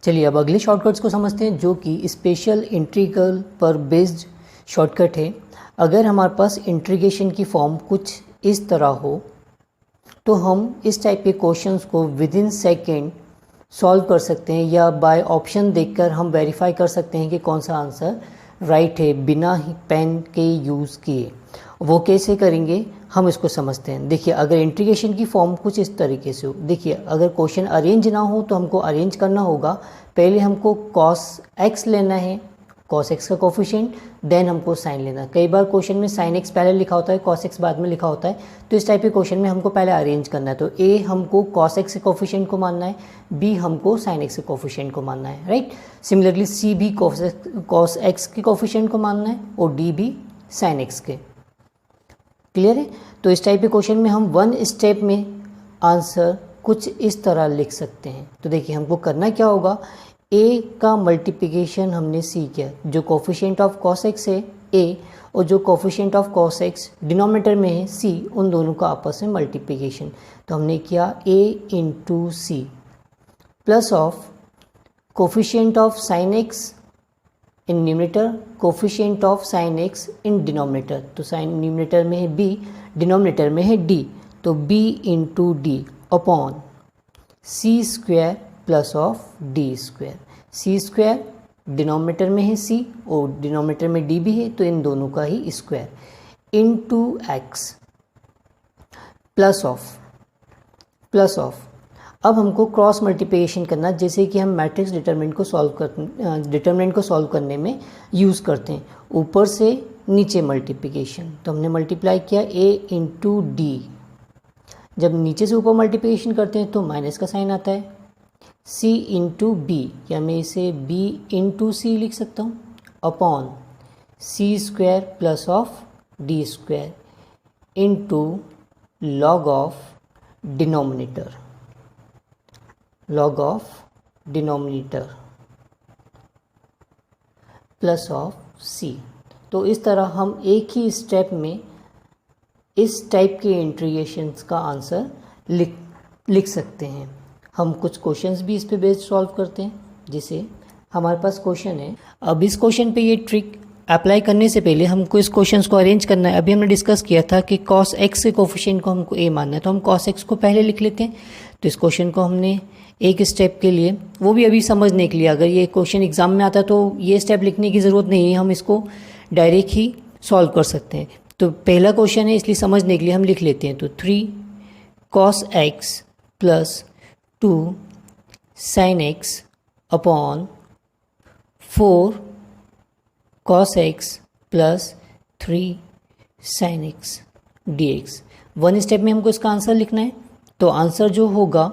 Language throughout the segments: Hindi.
चलिए अब अगले शॉर्टकट्स को समझते हैं जो कि स्पेशल इंटीग्रल पर बेस्ड शॉर्टकट है। अगर हमारे पास इंटीग्रेशन की फॉर्म कुछ इस तरह हो तो हम इस टाइप के क्वेश्चंस को विद इन सेकेंड सॉल्व कर सकते हैं, या बाय ऑप्शन देखकर हम वेरीफाई कर सकते हैं कि कौन सा आंसर राइट है बिना ही पेन के यूज़ किए। वो कैसे करेंगे हम इसको समझते हैं। देखिए अगर इंटीग्रेशन की फॉर्म कुछ इस तरीके से हो, देखिए अगर क्वेश्चन अरेंज ना हो तो हमको अरेंज करना होगा। पहले हमको cos x लेना है, cos x का कोफिशिएंट, देन हमको साइन लेना। कई बार क्वेश्चन में sin x पहले लिखा होता है, cos x बाद में लिखा होता है, तो इस टाइप के क्वेश्चन में हमको पहले अरेंज करना है। तो ए हमको cos x के कोफिशिएंट को मानना है, बी हमको sin x के कोफिशिएंट को मानना है, राइट। सिमिलरली सी भी cos x के कोफिशिएंट को मानना है और डी भी sin x के। क्लियर है। तो इस टाइप के क्वेश्चन में हम वन स्टेप में आंसर कुछ इस तरह लिख सकते हैं। तो देखिए हमको करना क्या होगा, a का मल्टीप्लिकेशन हमने सी किया, जो कोफिशिएंट ऑफ cos x है a और जो coefficient of cos x denominator में है c, उन दोनों का आपस में मल्टीप्लिकेशन। तो हमने किया a into c plus of coefficient of sin x in numerator, coefficient of sin x in denominator. तो साइन न्यूमरेटर में है b, डिनोमिनेटर में है d, तो b into d upon c square plus of d square. C square denominator में है c और डिनोमिनेटर में d भी है, तो इन दोनों का ही square into x plus of अब हमको क्रॉस मल्टीप्लिकेशन करना, जैसे कि हम मैट्रिक्स डिटरमिनेंट को सॉल्व करने में यूज़ करते हैं। ऊपर से नीचे मल्टीप्लिकेशन, तो हमने मल्टीप्लाई किया a इंटू डी। जब नीचे से ऊपर मल्टीप्लिकेशन करते हैं तो माइनस का साइन आता है। c इंटू बी, या मैं इसे b इंटू सी लिख सकता हूँ, upon c square plus of d square into log of denominator plus of c। तो इस तरह हम एक ही स्टेप में इस टाइप के इंटीग्रेशंस का आंसर लिख सकते हैं। हम कुछ क्वेश्चंस भी इस पे बेस्ड सॉल्व करते हैं। जैसे हमारे पास क्वेश्चन है, अब इस क्वेश्चन पे ये ट्रिक अप्लाई करने से पहले हमको इस क्वेश्चंस को अरेंज करना है। अभी हमने डिस्कस किया था कि cos x के कोफिशिएंट को हमको a मानना है, तो हम cos x को पहले लिख लेते हैं। तो इस क्वेश्चन को हमने एक स्टेप के लिए, वो भी अभी समझने के लिए, अगर ये क्वेश्चन एग्जाम में आता तो ये स्टेप लिखने की ज़रूरत नहीं है, हम इसको डायरेक्ट ही सॉल्व कर सकते हैं। तो पहला क्वेश्चन है, इसलिए समझने के लिए हम लिख लेते हैं। तो 3 cos x plus 2 sin x upon 4 cos x plus 3 sin x dx। One step में हमको इसका आंसर लिखना है। तो आंसर जो होगा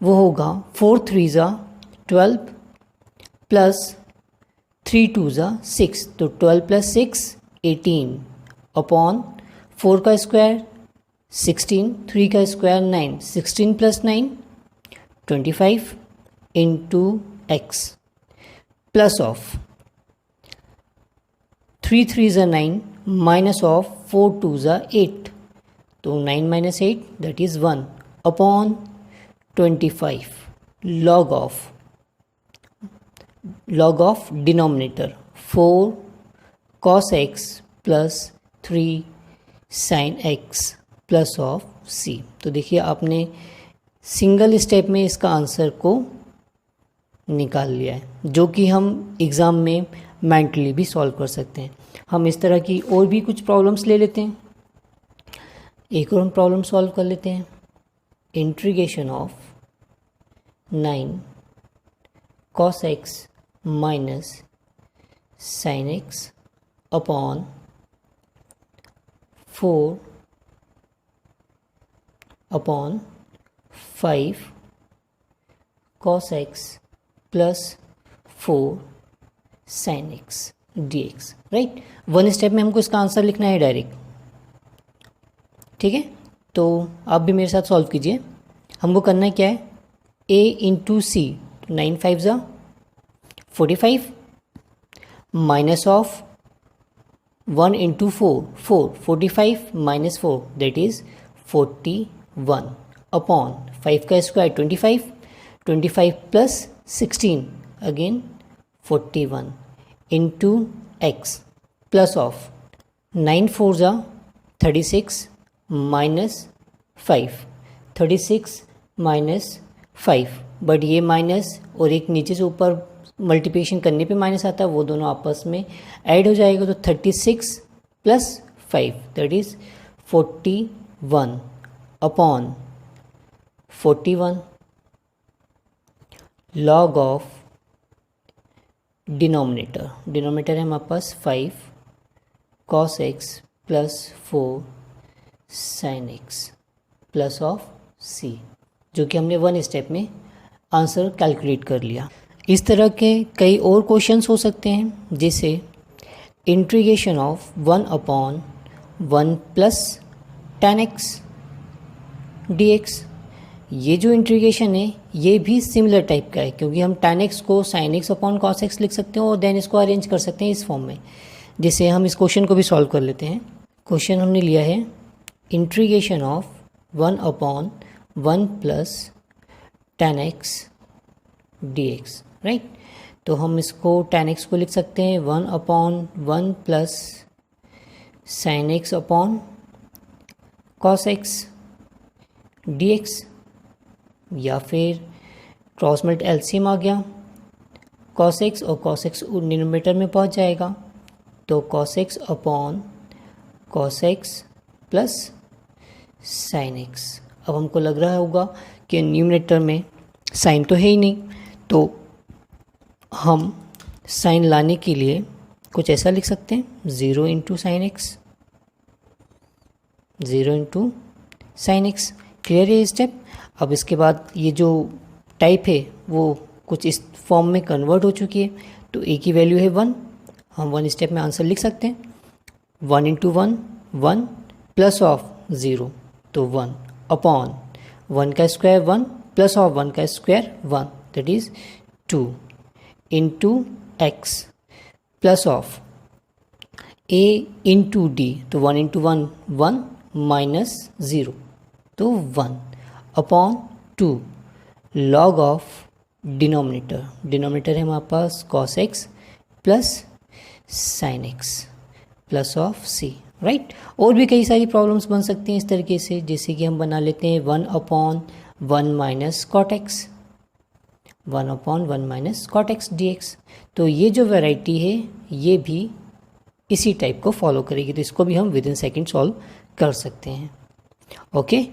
वो होगा 4 3 12 प्लस 3 2 6, तो 12 प्लस 6 18 अपॉन 4 का स्क्वायर 16, 3 का square 9, 16 plus 9 25 into x plus of 3 3 9 minus of 4 2 8, तो 9 minus 8 that is 1 upon 25 log of denominator 4 cos x plus 3 sin x plus of c। तो देखिए आपने सिंगल स्टेप में इसका आंसर को निकाल लिया है, जो कि हम एग्ज़ाम में मेंटली भी सॉल्व कर सकते हैं। हम इस तरह की और भी कुछ प्रॉब्लम्स ले लेते हैं। एक और हम प्रॉब्लम सॉल्व कर लेते हैं। Integration of 9 cos x minus sin x upon 4 upon 5 cos x plus 4 sin x dx, right. One step में हमको इसका आंसर लिखना है डायरेक्ट, ठीक है। तो आप भी मेरे साथ सॉल्व कीजिए। हमको करना क्या है, a into c, 9 5 45 minus of 1 into 4 45 minus 4 that is 41 upon 5 का square 25 25 plus 16 again 41 into x plus of 9 4 जा 36 माइनस 5 36 माइनस 5 बट ये माइनस और एक नीचे से ऊपर मल्टीप्लिकेशन करने पे माइनस आता है, वो दोनों आपस में ऐड हो जाएगा तो 36 plus 5 that is 41 upon 41 log of denominator है हमारे पास 5 cos x plus 4 sin x plus of c, जो कि हमने वन स्टेप में आंसर कैलकुलेट कर लिया। इस तरह के कई और क्वेश्चंस हो सकते हैं, जैसे integration of 1 upon 1 plus tan x dx। ये जो इंटीग्रेशन है ये भी सिमिलर टाइप का है, क्योंकि हम tan x को sin x upon cos x लिख सकते हैं और देन इसको अरेंज कर सकते हैं इस फॉर्म में। जैसे हम इस क्वेश्चन को भी सॉल्व कर लेते हैं। क्वेश्चन हमने लिया है integration of 1 upon 1 plus tan x dx, right. तो हम इसको tan x को लिख सकते हैं 1 upon 1 plus sin x upon cos x dx, या फिर क्रॉस मल्ट एलसीएम आ गया, cos x और cos x डिनोमिनेटर में पहुंच जाएगा, तो cos x upon cos x plus sin x। अब हमको लग रहा होगा कि न्यूमिनेटर में साइन तो है ही नहीं, तो हम साइन लाने के लिए कुछ ऐसा लिख सकते हैं 0 into sine x, 0 into sine x. Clear है ये स्टेप। अब इसके बाद ये जो टाइप है वो कुछ इस फॉर्म में कन्वर्ट हो चुकी है, तो ए की वैल्यू है 1, हम 1 स्टेप में आंसर लिख सकते हैं। 1 इंटू 1 1 प्लस ऑफ 0 तो 1 अपॉन 1 का स्क्वायर 1 प्लस ऑफ 1 का square 1 that is 2 into x plus of A into D, तो 1 इंटू 1 1 माइनस 0 तो 1 अपॉन 2 लॉग ऑफ डिनोमिनेटर है हमारे पास cos x plus sin x plus of c, right. और भी कई सारी प्रॉब्लम्स बन सकती हैं इस तरीके से, जैसे कि हम बना लेते हैं 1 upon 1 minus cot x, 1 upon 1 minus cot x dx। तो ये जो वैरायटी है ये भी इसी टाइप को फॉलो करेगी, तो इसको भी हम विद इन सेकेंड सॉल्व कर सकते हैं। ओके।